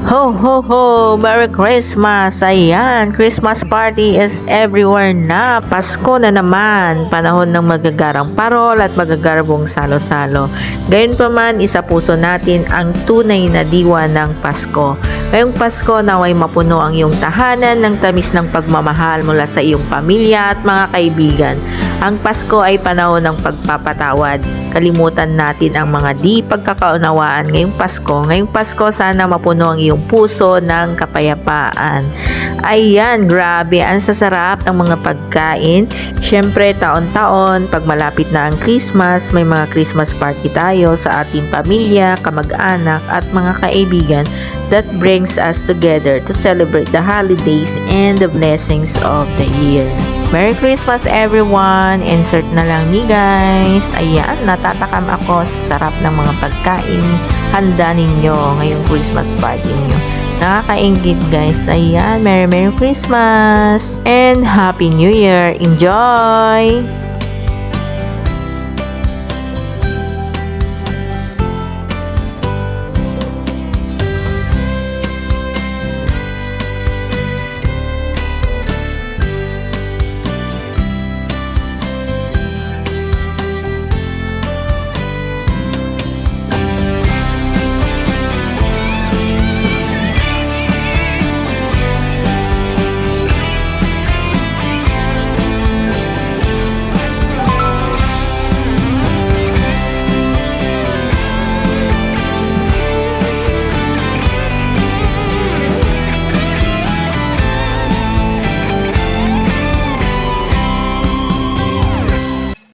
Ho ho ho! Merry Christmas! Ayan, Christmas party is everywhere na. Pasko na naman. Panahon ng magagarang parol at magagarabong salo-salo. Gayon pa man, isa puso natin ang tunay na diwa ng Pasko. Ngayong Pasko, naway mapuno ang iyong tahanan ng tamis ng pagmamahal mula sa iyong pamilya at mga kaibigan. Ang Pasko ay panahon ng pagpapatawad. Kalimutan natin ang mga di pagkakaunawaan ngayong Pasko. Ngayong Pasko, sana mapuno ang iyong puso ng kapayapaan. Ayan, grabe, ang sasarap ng mga pagkain. Siyempre, taon-taon, pag malapit na ang Christmas, may mga Christmas party tayo sa ating pamilya, kamag-anak at mga kaibigan that brings us together to celebrate the holidays and the blessings of the year. Merry Christmas everyone! Insert na lang ni guys. Ayan, natatakam ako sa sarap ng mga pagkain handa ninyo ngayong Christmas party niyo. Nakakaingit guys. Ayan, Merry Christmas and Happy New Year! Enjoy!